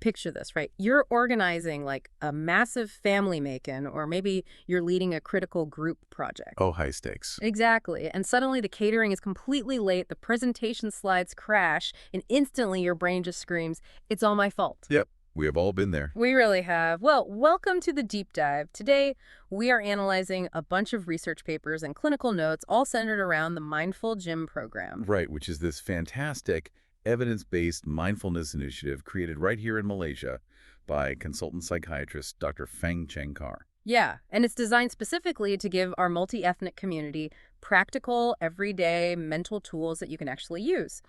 picture this, right? You're organizing like a massive family making, or maybe you're leading a critical group project. Oh, high stakes. Exactly. And suddenly the catering is completely late, the presentation slides crash, and instantly your brain just screams, it's all my fault. Yep, we have all been there. We really have. Well, welcome to the deep dive. Today, we are analyzing a bunch of research papers and clinical notes all centered around the MindfulGym program. Right, which is this fantastic evidence-based mindfulness initiative created right here in Malaysia by consultant psychiatrist Dr. Phang Cheng. Yeah, and it's designed specifically to give our multi-ethnic community practical, everyday mental tools that you can actually use.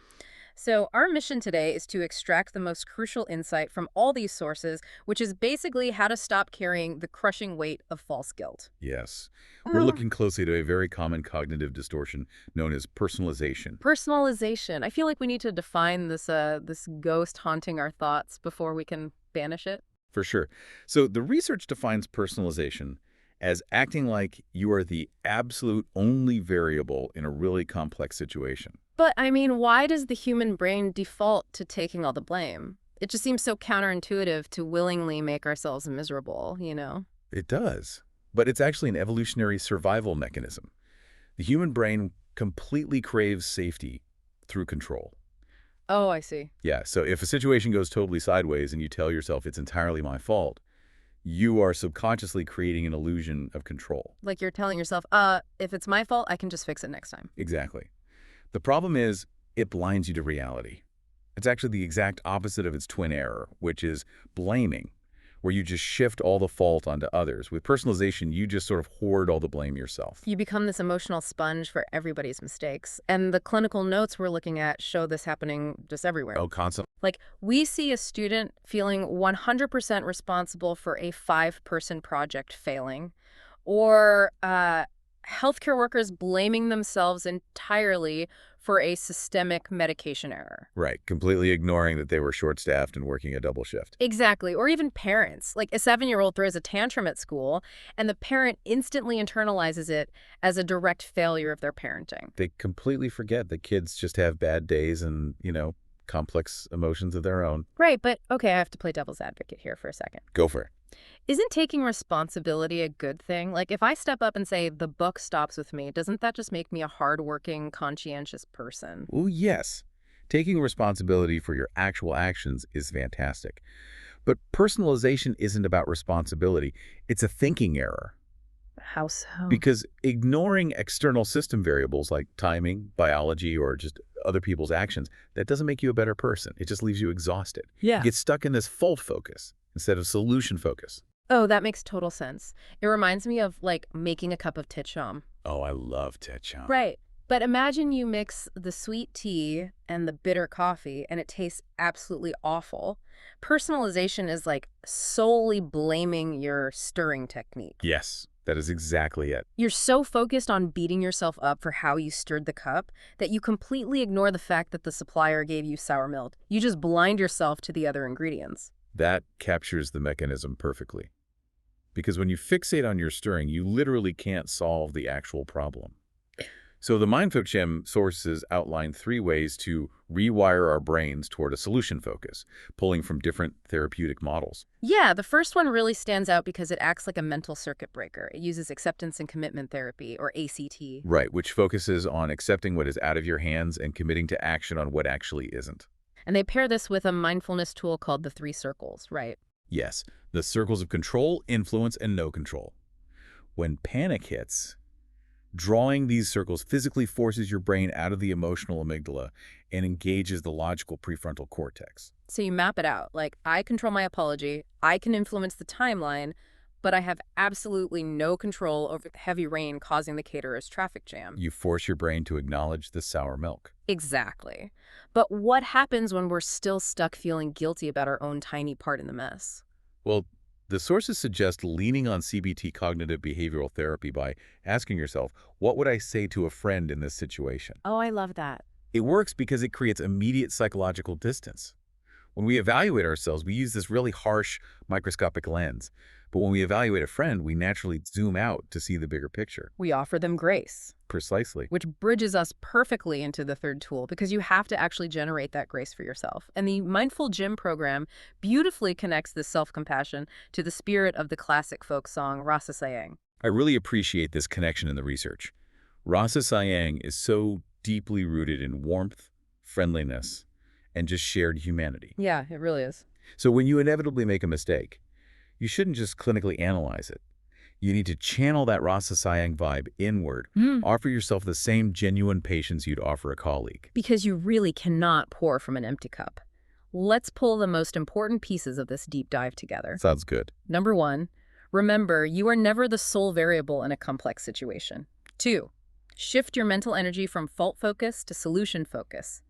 So our mission today is to extract the most crucial insight from all these sources, which is basically how to stop carrying the crushing weight of false guilt. Yes, we're looking closely to a very common cognitive distortion known as personalization. Personalization. I feel like we need to define this ghost haunting our thoughts before we can banish it. For sure. So the research defines personalization as acting like you are the absolute only variable in a really complex situation. But, I mean, why does the human brain default to taking all the blame? It just seems so counterintuitive to willingly make ourselves miserable, you know? It does. But it's actually an evolutionary survival mechanism. The human brain completely craves safety through control. Oh, I see. Yeah, so if a situation goes totally sideways and you tell yourself it's entirely my fault, you are subconsciously creating an illusion of control. Like you're telling yourself, if it's my fault, I can just fix it next time. Exactly. The problem is it blinds you to reality. It's actually the exact opposite of its twin error, which is blaming, where you just shift all the fault onto others. With personalization, you just sort of hoard all the blame yourself. You become this emotional sponge for everybody's mistakes. And the clinical notes we're looking at show this happening just everywhere. Oh, constantly. Like, we see a student feeling 100% responsible for a 5-person project failing, or healthcare workers blaming themselves entirely for a systemic medication error. Right, completely ignoring that they were short-staffed and working a double shift. Exactly. Or even parents. Like a 7-year-old throws a tantrum at school, and the parent instantly internalizes it as a direct failure of their parenting. They completely forget that kids just have bad days and, complex emotions of their own. Right, but okay, I have to play devil's advocate here for a second. Go for it. Isn't taking responsibility a good thing? Like, if I step up and say, the buck stops with me, doesn't that just make me a hardworking, conscientious person? Well, yes. Taking responsibility for your actual actions is fantastic. But personalization isn't about responsibility. It's a thinking error. How so? Because ignoring external system variables like timing, biology, or just other people's actions, that doesn't make you a better person. It just leaves you exhausted. Yeah. You get stuck in this fault focus instead of solution focus. Oh, that makes total sense. It reminds me of, like, making a cup of Teh Cham. Oh, I love Teh Cham. Right. But imagine you mix the sweet tea and the bitter coffee, and it tastes absolutely awful. Personalization is like solely blaming your stirring technique. Yes, that is exactly it. You're so focused on beating yourself up for how you stirred the cup that you completely ignore the fact that the supplier gave you sour milk. You just blind yourself to the other ingredients. That captures the mechanism perfectly. Because when you fixate on your stirring, you literally can't solve the actual problem. So the MindFulGym sources outline 3 ways to rewire our brains toward a solution focus, pulling from different therapeutic models. Yeah, the first one really stands out because it acts like a mental circuit breaker. It uses acceptance and commitment therapy, or ACT. Right, which focuses on accepting what is out of your hands and committing to action on what actually isn't. And they pair this with a mindfulness tool called the 3 circles, right? Yes, the circles of control, influence, and no control. When panic hits, drawing these circles physically forces your brain out of the emotional amygdala and engages the logical prefrontal cortex. So you map it out. Like, I control my apology, I can influence the timeline, but I have absolutely no control over the heavy rain causing the caterer's traffic jam. You force your brain to acknowledge the sour milk. Exactly. But what happens when we're still stuck feeling guilty about our own tiny part in the mess? Well, the sources suggest leaning on CBT cognitive behavioral therapy by asking yourself, what would I say to a friend in this situation? Oh, I love that. It works because it creates immediate psychological distance. When we evaluate ourselves, we use this really harsh, microscopic lens. But when we evaluate a friend, we naturally zoom out to see the bigger picture. We offer them grace, Precisely. which bridges us perfectly into the third tool because you have to actually generate that grace for yourself. And the Mindful Gym program beautifully connects this self-compassion to the spirit of the classic folk song Rasa Sayang. I really appreciate this connection in the research. Rasa Sayang is so deeply rooted in warmth, friendliness, and just shared humanity. Yeah, it really is. So when you inevitably make a mistake, you shouldn't just clinically analyze it. You need to channel that Rasa Sayang vibe inward. Offer yourself the same genuine patience you'd offer a colleague. Because you really cannot pour from an empty cup. Let's pull the most important pieces of this deep dive together. Sounds good. Number 1, remember you are never the sole variable in a complex situation. 2, shift your mental energy from fault focus to solution focus.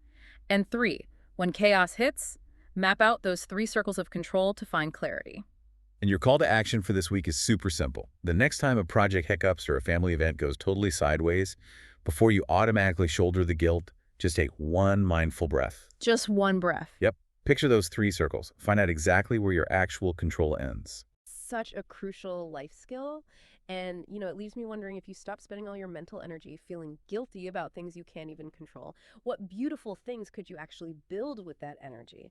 And 3, when chaos hits, map out those 3 circles of control to find clarity. And your call to action for this week is super simple. The next time a project hiccups or a family event goes totally sideways, before you automatically shoulder the guilt, just take one mindful breath. Just one breath. Yep. Picture those 3 circles. Find out exactly where your actual control ends. Such a crucial life skill. And, it leaves me wondering, if you stop spending all your mental energy feeling guilty about things you can't even control, what beautiful things could you actually build with that energy?